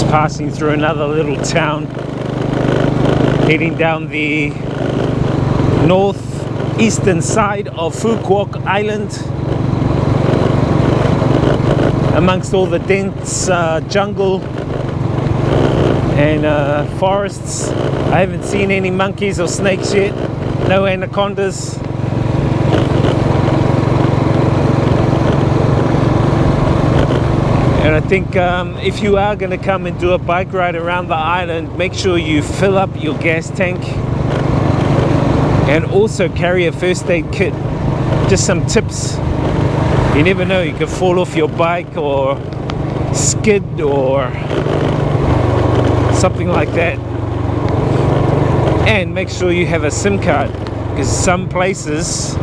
Just passing through another little town, heading down the northeastern side of Phu Quoc Island, amongst all the dense jungle and forests. I haven't seen any monkeys or snakes yet, no anacondas. And I think if you are going to come and do a bike ride around the island, make sure you fill up your gas tank and also carry a first aid kit. Just some tips. You never know, you could fall off your bike or skid or something like that. And make sure you have a SIM card, because some places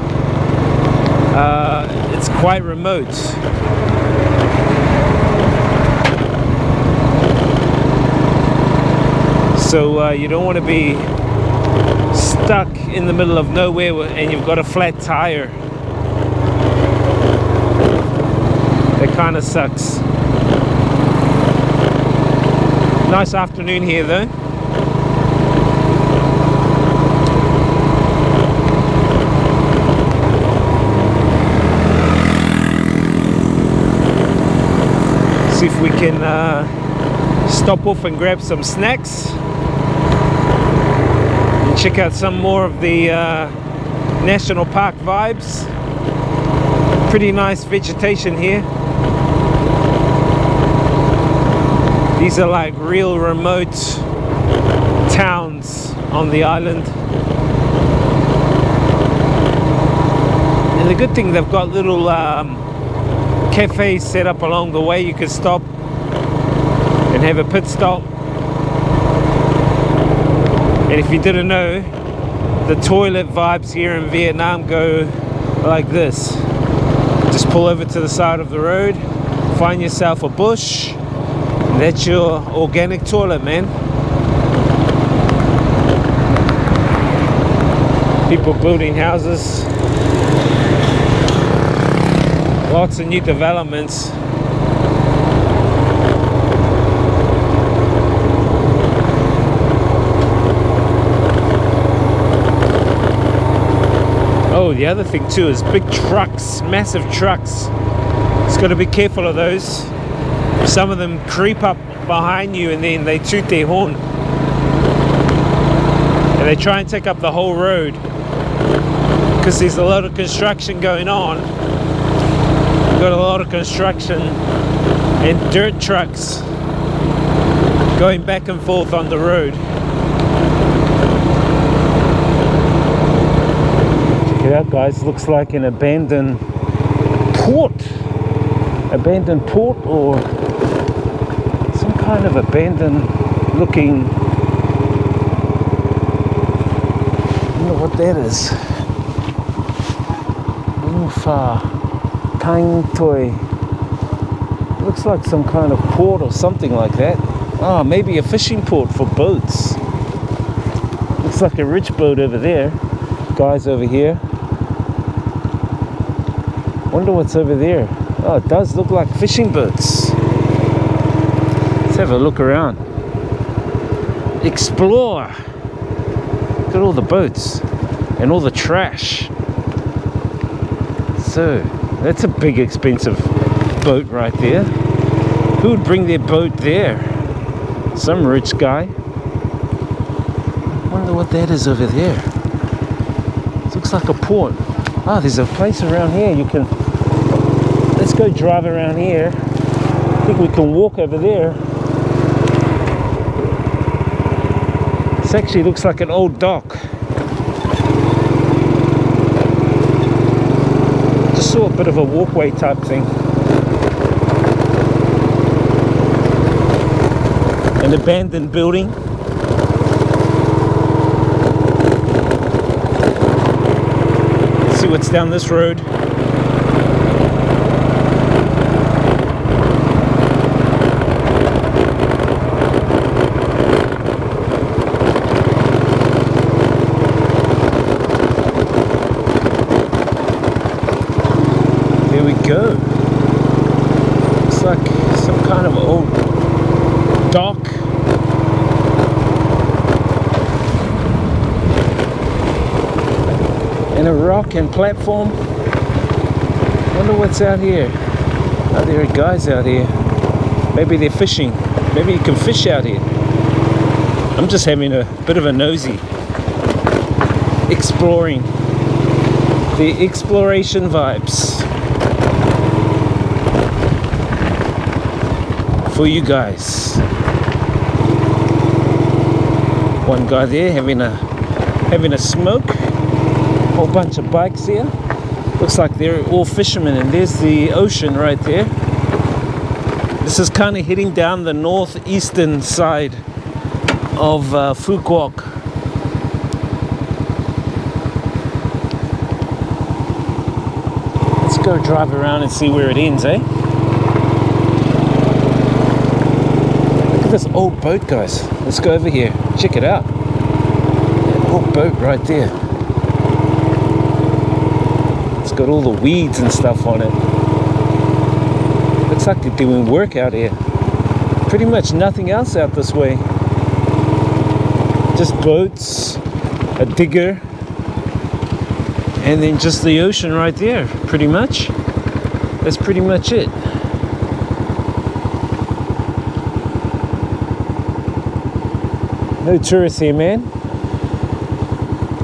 it's quite remote. So you don't want to be stuck in the middle of nowhere and you've got a flat tire. That kind of sucks. Nice afternoon here though. See if we can stop off and grab some snacks. Check out some more of the national park vibes. Pretty nice vegetation here. These are like real remote towns on the island. And the good thing, they've got little cafes set up along the way. You can stop and have a pit stop. And if you didn't know, the toilet vibes here in Vietnam go like this. Just pull over to the side of the road, find yourself a bush, and that's your organic toilet, man. People building houses. Lots of new developments. Oh, the other thing too is big trucks, massive trucks. It's got to be careful of those. Some of them creep up behind you and then they toot their horn. And they try and take up the whole road because there's a lot of construction going on. We've got a lot of construction and dirt trucks going back and forth on the road. Check it out, guys. Looks like an abandoned port. Abandoned port or some kind of abandoned looking. I don't know what that is. Tang Toi. Looks like some kind of port or something like that. Oh, maybe a fishing port for boats. Looks like a rich boat over there. Guys over here. Wonder what's over there. Oh, it does look like fishing boats. Let's have a look around. Explore. Look at all the boats and all the trash. So, that's a big expensive boat right there. Who would bring their boat there? Some rich guy. I wonder what that is over there. It looks like a port. Ah, there's a place around here you can... Let's go drive around here. I think we can walk over there. This actually looks like an old dock. Just saw a bit of a walkway type thing. An abandoned building. Let's see what's down this road. There we go. Looks like some kind of old dock. And a rock and platform. Wonder what's out here. Oh, there are guys out here. Maybe they're fishing. Maybe you can fish out here. I'm just having a bit of a nosy. Exploring. The exploration vibes. For you guys. One guy there having a smoke. Whole bunch of bikes here. Looks like they're all fishermen, and there's the ocean right there. This is kind of heading down the northeastern side of Phu Quoc. Let's go drive around and see where it ends, eh? Look at this old boat, guys. Let's go over here. Check it out. That old boat right there. It's got all the weeds and stuff on it. Looks like they're doing work out here. Pretty much nothing else out this way. Just boats, a digger, and then just the ocean right there, pretty much. That's pretty much it. No tourists here, man.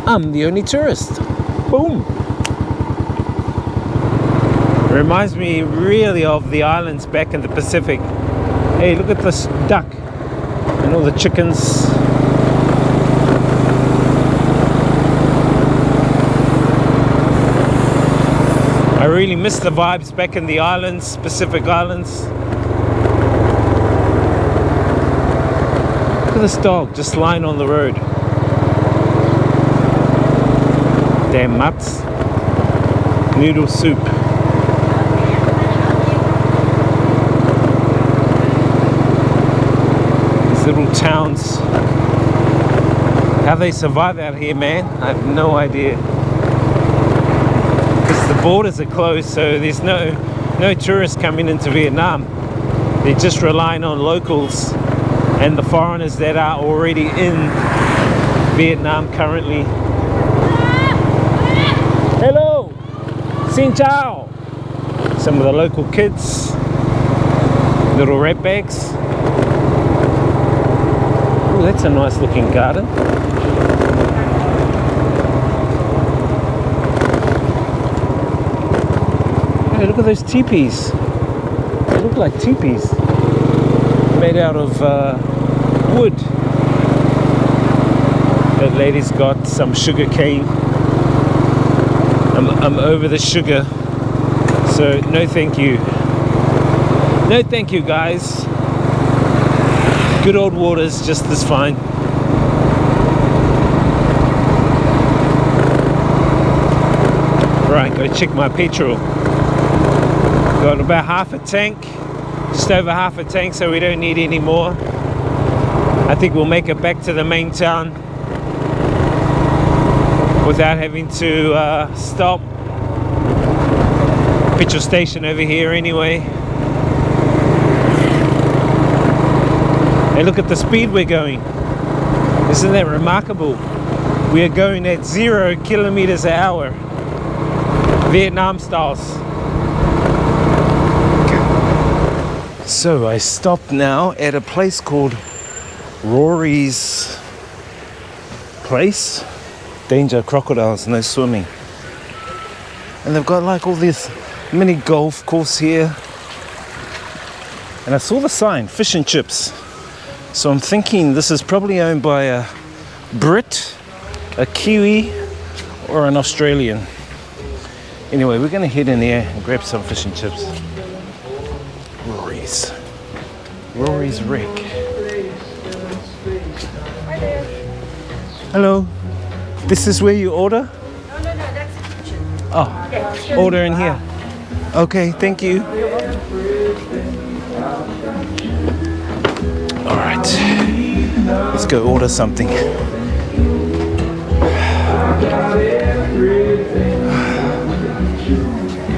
I'm the only tourist. Boom. Reminds me really of the islands back in the Pacific. Hey, look at this duck and all the chickens. I really miss the vibes back in the islands, Pacific Islands. Look at this dog just lying on the road. Damn mutts. Noodle soup. Little towns. How they survive out here, man, I have no idea. Because the borders are closed, so there's no tourists coming into Vietnam. They're just relying on locals and the foreigners that are already in Vietnam currently. Hello! Xin chào! Some of the local kids. Little ratbags. Oh, that's a nice looking garden. Hey, look at those teepees. They look like teepees. Made out of wood. That lady's got some sugar cane. I'm over the sugar. So no thank you. No thank you, guys. Good old water's just as fine. Right, go check my petrol. Got about half a tank, just over half a tank, so we don't need any more. I think we'll make it back to the main town without having to stop. Petrol station over here anyway. Hey, look at the speed we're going. Isn't that remarkable? We are going at 0 kilometers an hour. Vietnam styles. So I stopped now at a place called Rory's place. Danger crocodiles, no swimming. And they've got like all this mini golf course here. And I saw the sign, fish and chips. So I'm thinking this is probably owned by a Brit, a Kiwi, or an Australian. Anyway, we're going to head in there and grab some fish and chips. Rory's Wreck. Hi there. Hello. This is where you order? No, that's the kitchen. Oh, Yeah. order in here. Okay, thank you. All right, let's go order something.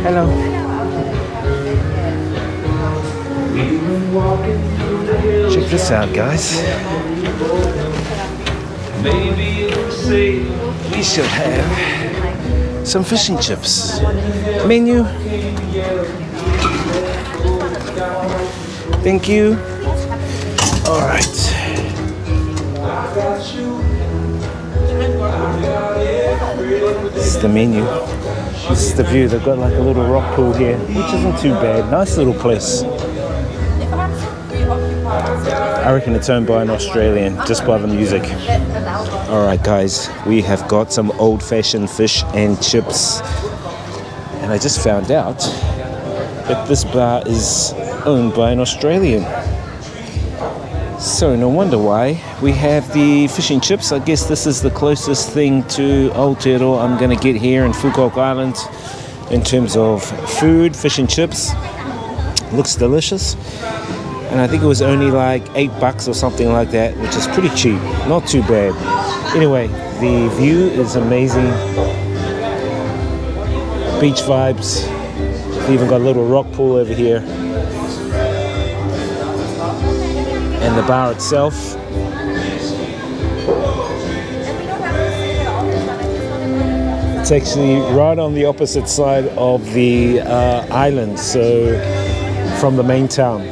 Hello. Check this out, guys. We should have some fish and chips. Menu. Thank you. All right. This is the menu. This is the view. They've got like a little rock pool here, which isn't too bad. Nice little place. I reckon it's owned by an Australian, just by the music. Alright guys, we have got some old-fashioned fish and chips. And I just found out that this bar is owned by an Australian. So no wonder why we have the fish and chips. I guess this is the closest thing to Aotearoa I'm going to get here in Phu Quoc Island in terms of food, fish and chips. Looks delicious. And I think it was only like $8 or something like that, which is pretty cheap, not too bad. Anyway, the view is amazing. Beach vibes. They even got a little rock pool over here. And the bar itself. It's actually right on the opposite side of the island, so from the main town.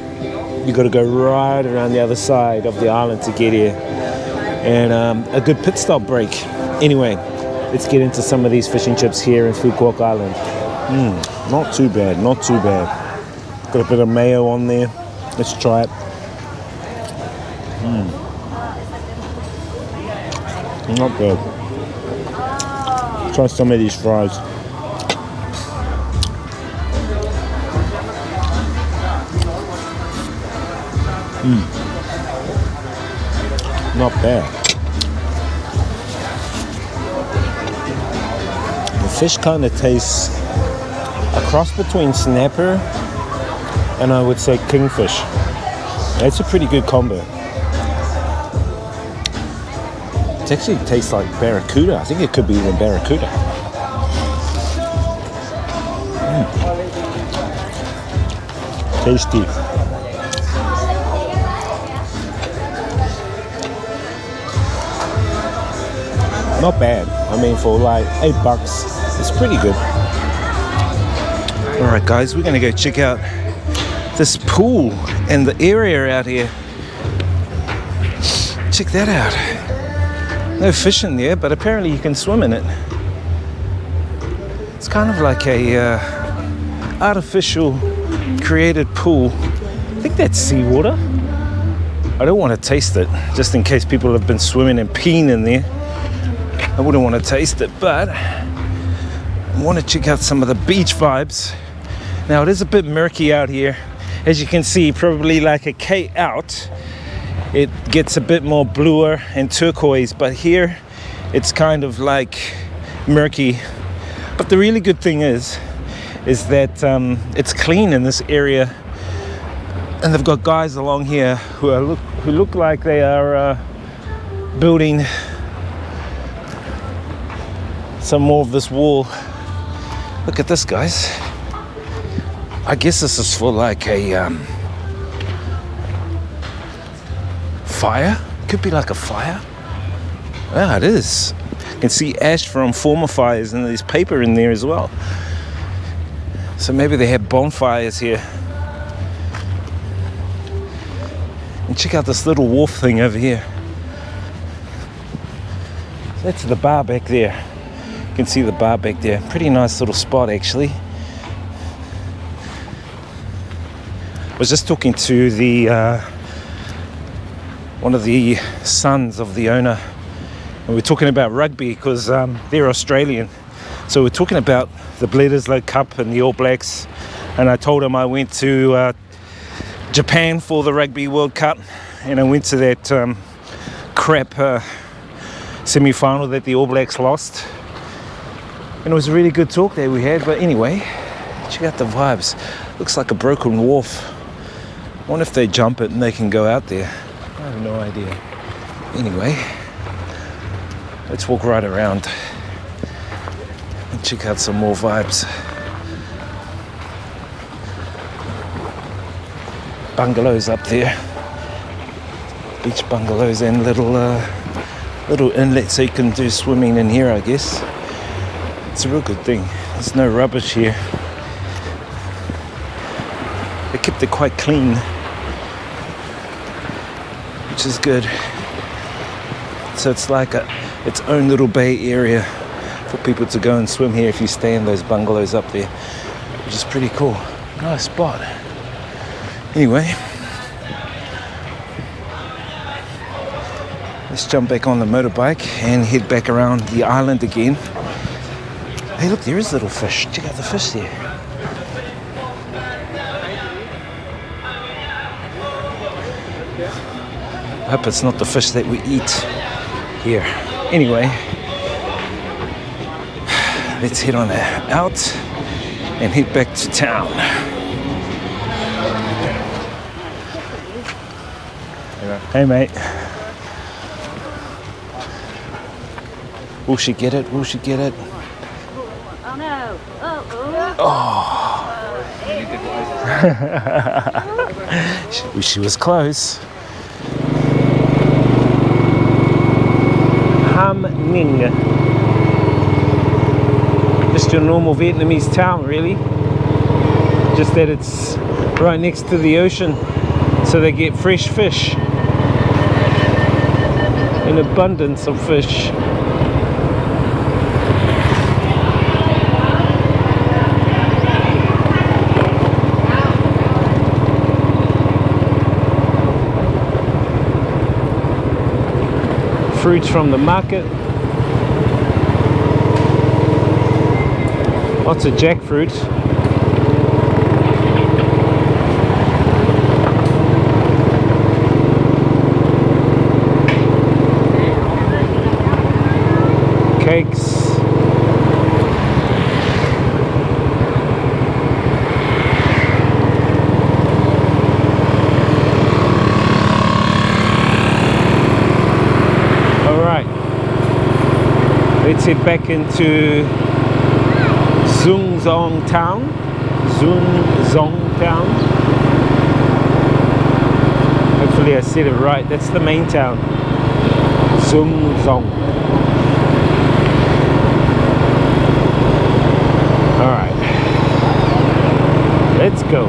You got to go right around the other side of the island to get here, and a good pit stop break. Anyway, let's get into some of these fish and chips here in Phu Quoc Island. Not too bad, not too bad. Got a bit of mayo on there. Let's try it. Not bad. Try some of these fries. Not bad. The fish kind of tastes a cross between snapper and I would say kingfish. That's a pretty good combo. It actually tastes like barracuda. I think it could be even barracuda. Tasty. Not bad. I mean, for like $8, it's pretty good. All right, guys, we're gonna go check out this pool and the area out here. Check that out. No fish in there, but apparently you can swim in it. It's kind of like a artificial created pool. I think that's seawater. I don't want to taste it, just in case people have been swimming and peeing in there. I wouldn't want to taste it, but I want to check out some of the beach vibes. Now, it is a bit murky out here. As you can see, probably like a K out, it gets a bit more bluer and turquoise, but here it's kind of like murky. But the really good thing is that it's clean in this area, and they've got guys along here who look like they are building some more of this wall. Look at this, guys. I guess this is for like a fire. Could be like a fire. Yeah, it is. You can see ash from former fires, and there's paper in there as well. So maybe they have bonfires here. And check out this little wharf thing over here. That's the bar back there. You can see the bar back there. Pretty nice little spot, actually. I was just talking to the one of the sons of the owner, and we're talking about rugby because they're Australian. So we're talking about the Bledisloe Cup and the All Blacks, and I told him I went to Japan for the Rugby World Cup, and I went to that crap semi-final that the All Blacks lost. And it was a really good talk that we had. But anyway, check out the vibes. Looks like a broken wharf. I wonder if they jump it and they can go out there. I have no idea. Anyway, let's walk right around and check out some more vibes. bungalows up there. Beach bungalows and little inlets so you can do swimming in here, I guess. It's a real good thing. There's no rubbish here. They kept it quite clean, which is good. So it's like its own little bay area for people to go and swim here if you stay in those bungalows up there, which is pretty cool. Nice spot. Anyway, let's jump back on the motorbike and head back around the island again. Hey, look, there is little fish. Check out the fish there. I hope it's not the fish that we eat here. Anyway, let's head on out and head back to town. Hey, mate. Will she get it? Will she get it? Oh no. She was close. Ham Ninh. Just your normal Vietnamese town, really. Just that it's right next to the ocean, so they get fresh fish. An abundance of fish. Fruits from the market. Lots of jackfruit. Cakes. Let's head back into Zung town. Town. Hopefully I said it right. That's the main town. Zung. Alright. Let's go.